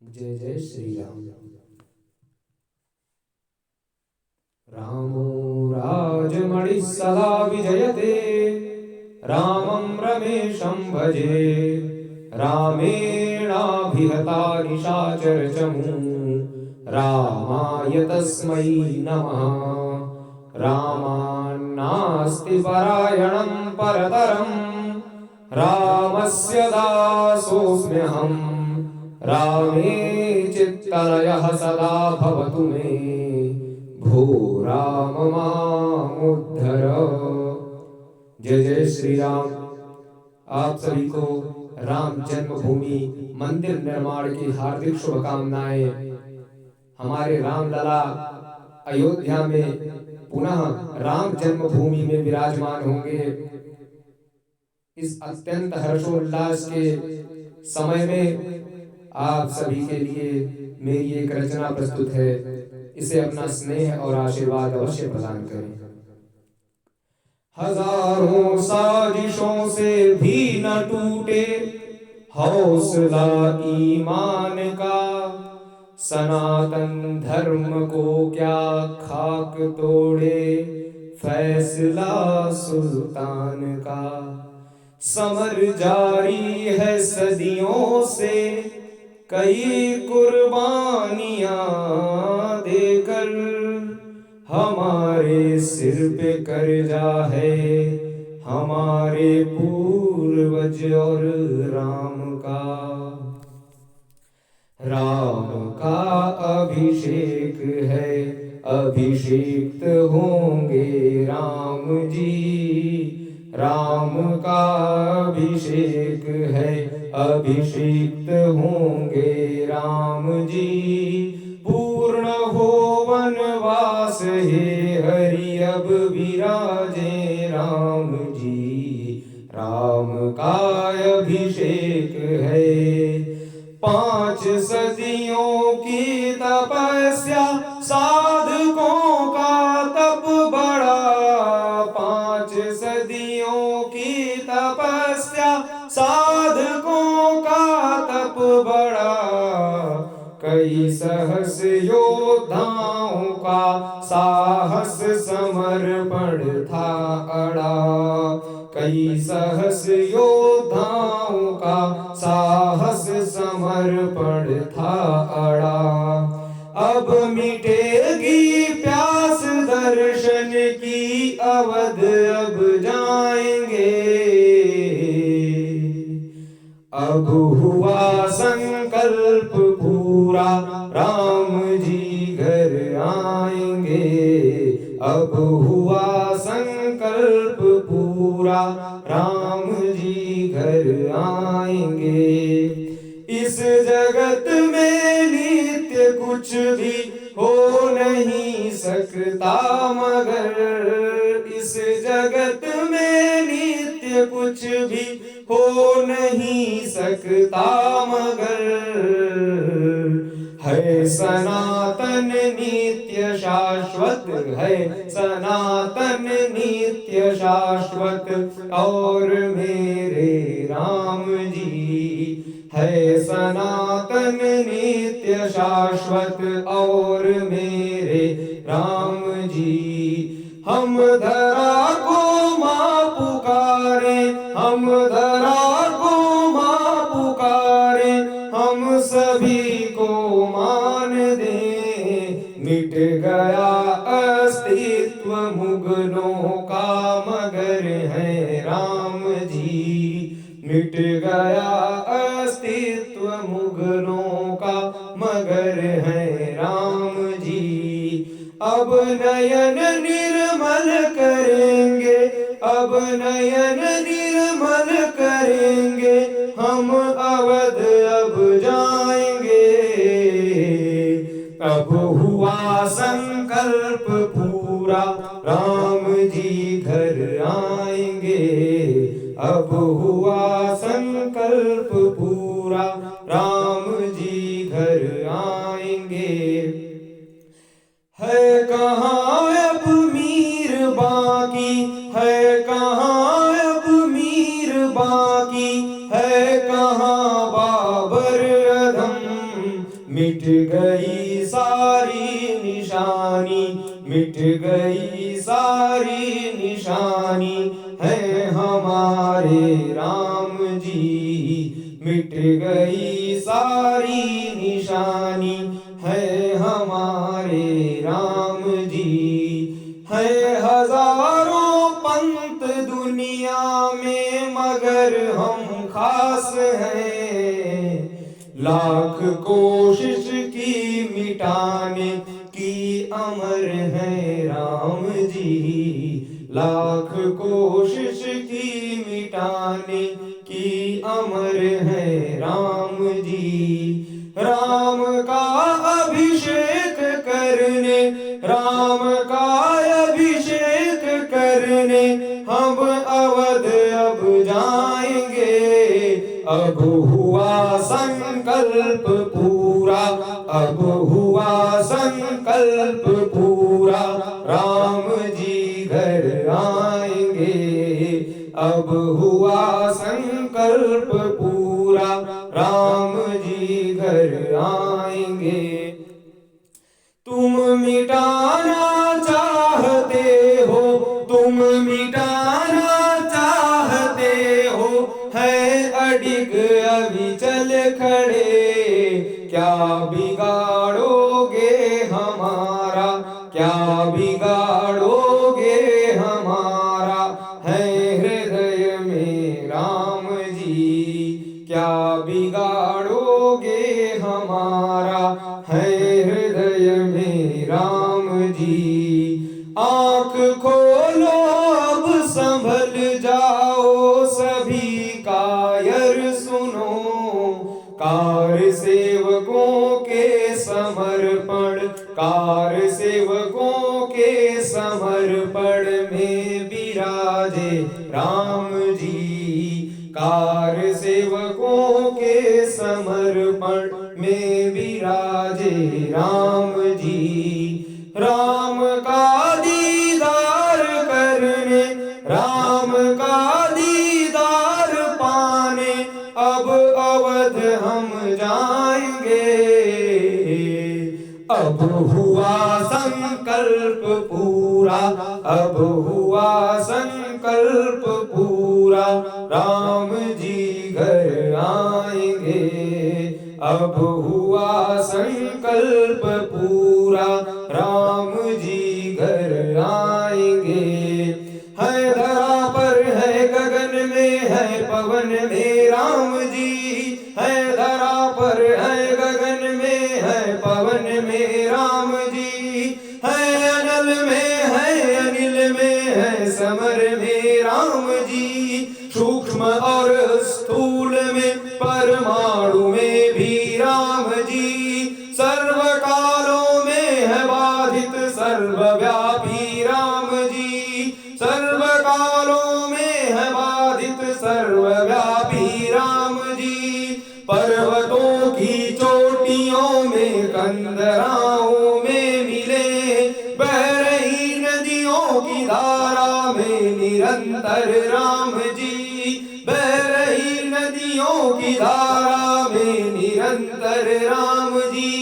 जय जय श्री राम। रामो राजमणिः सदा विजयते, रामं रमेशं भजे। रामेणाभिहता निशाचरचमू, रामाय तस्मै नमः। रामान्नास्ति परायणं परतरं, रामस्य दासोऽस्म्यहम्। रामे चित्तलयः सदा भवतु मे, भो राम मामुद्धर। जय जय श्री राम। आप सभी को राम जन्मभूमि मंदिर निर्माण की हार्दिक शुभकामनाएं। हमारे रामलला अयोध्या में पुनः राम जन्मभूमि में विराजमान होंगे। इस अत्यंत हर्षोल्लास के समय में आप सभी के लिए मेरी एक रचना प्रस्तुत है। इसे अपना स्नेह और आशीर्वाद अवश्य प्रदान करें। हजारों साजिशों से भी न टूटे हौसला ईमान का, सनातन धर्म को क्या खाक तोड़े फैसला सुल्तान का। समर जारी है सदियों से, कई कुर्बानियां देकर। हमारे सिर पे कर्जा है हमारे पूर्वज और राम का। राम का अभिषेक है, अभिषेक्त होंगे राम जी। राम का अभिषेक है, अभिषिक्त होंगे राम जी। पूर्ण हो वनवास हे हरि, अब विराजे राम जी। राम का अभिषेक है, 5 सदियों की तपस्या साधकों का तप बड़ा। 5 सदियों की तपस्या साधकों का तप बड़ा। कई सहस योद्धाओं का साहस समर्पण था अड़ा। कई सहस योद्धाओं का साहस समर्पण था अड़ा। अब मिटेगी प्यास दर्शन की, अवध अब जाएंगे। अब हुआ संकल्प पूरा, राम जी घर आएंगे। अब हुआ संकल्प पूरा, राम जी घर आएंगे। इस जगत में नित्य कुछ भी हो नहीं सकता मगर, इस जगत में नित्य कुछ भी हो नहीं सकता मगर। है सनातन नित्य शाश्वत, है सनातन नित्य शाश्वत और मेरे राम जी। है सनातन नित्य शाश्वत और मेरे राम जी। हम धरा को मां पुकारे, हम धरा को मां पुकारे। हम सभी को मान दे, मिट गया अस्तित्व मुगलों का मगर है राम जी। मिट गया अस्तित्व मुगलों का मगर है राम जी। अब नयन निर्मल करेंगे, अब नयन निर्मल करेंगे। हम अवध अब जाएंगे। अब हुआ संकल्प पूरा, राम जी घर आएंगे। अब हुआ संकल्प पूरा, राम जी घर आएंगे। है कहाँ अब मीर बाकी, है कहाँ अब मीर बाकी। है कहाँ बाबर अधम, गई सारी निशानी है हमारे राम जी, मिट गई सारी निशानी है हमारे राम जी। है हजारों पंथ दुनिया में मगर हम खास हैं, लाख कोशिश की मिटाने की अमर है राम जी, लाख कोशिश की मिटाने की अमर है राम जी। राम का अभिषेक करने, राम का अभिषेक करने हम अवध अब जाएंगे। अब हुआ संकल्प पूरा, अब हुआ संकल्प पूरा, राम जी घर आएंगे। अब हुआ संकल्प पूरा, राम जी घर आएंगे। तुम मिटाना चाहते हो, तुम मिटाना चाहते हो, है अडिग अविचल खड़े। क्या बिगाड़ोगे हमारा, क्या बिगाड़ोगे हमारा, है हृदय में राम जी। क्या बिगाड़ोगे हमारा, है हृदय में राम जी। आँख खोलो अब संभल जाओ सभी कायर सुनो, कार सेवकों के समर्पण, कार सेवकों के समर्पण में विराजे राम जी। कार सेवकों के समर्पण में विराजे राम जी। राम का दीदार करने, राम का दीदार पाने अब अवध हम जाएंगे। अब हुआ संकल्प पूरा, अब हुआ संकल्प पूरा, राम जी घर आएंगे। अब हुआ संकल्प पूरा, राम जी घर आएंगे। है धरा पर है गगन में है पवन में राम जी, है धरा पर है गगन में है पवन में राम जी। है अनल में है अनिल में है समर में राम जी। सूक्ष्म और स्थूल में परमाणु में भी राम जी। सर्व कालों में है बाधित सर्वव्यापी राम जी। सर्व कालों में है बाधित सर्वव्यापी राम जी। पर्वतों की चोटियों में कंदराओं में मिले, बह रही नदियों की धारा में निरंतर राम जी। बह रही नदियों की धारा में निरंतर राम जी।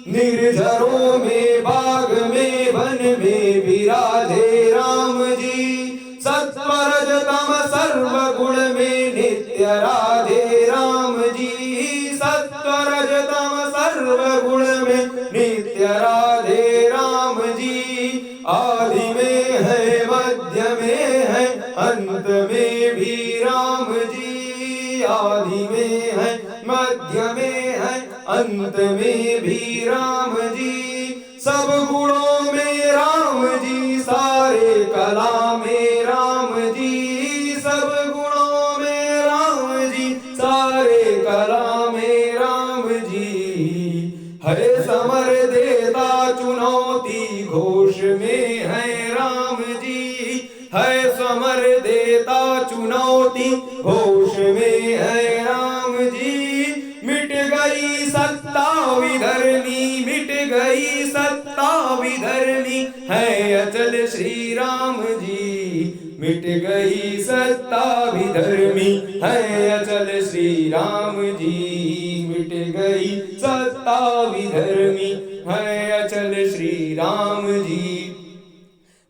निर्झरों में बाग में वन में विराजे राम जी। सत्व रज तम सर्व गुण में नित्य राधे राम जी। सत्व रज तम सर्व गुण में नित्य राधे राम जी। आदि में है मध्य में है अंत में भी राम जी। आदि में है मध्य में है अंत में भी राम जी। सब गुणों में राम जी, सारे कला में राम जी। सब गुणों में राम जी, सारे कला में राम जी। हरे समर देता चुनौती घोष में है राम जी। है समर देता चुनौती घोष में है राम जी। मिट गई सत्ता विधर्मी, मिट गई सत्ता विधर्मी, है अचल श्री राम जी। मिट गई सत्ता विधर्मी, है अचल श्री राम जी। मिट गई सत्ता विधर्मी, है अचल श्री राम जी।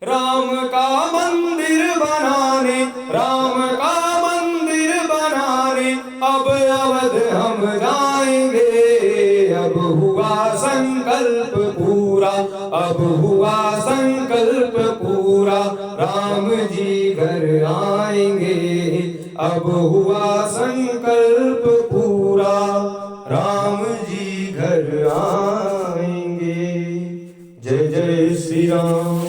राम का मंदिर बनाने, राम का मंदिर बनाने अब अवध हम जाएंगे। अब हुआ संकल्प पूरा, अब हुआ संकल्प पूरा, राम जी घर आएंगे। अब हुआ संकल्प पूरा, राम जी घर आएंगे। जय जय श्री राम।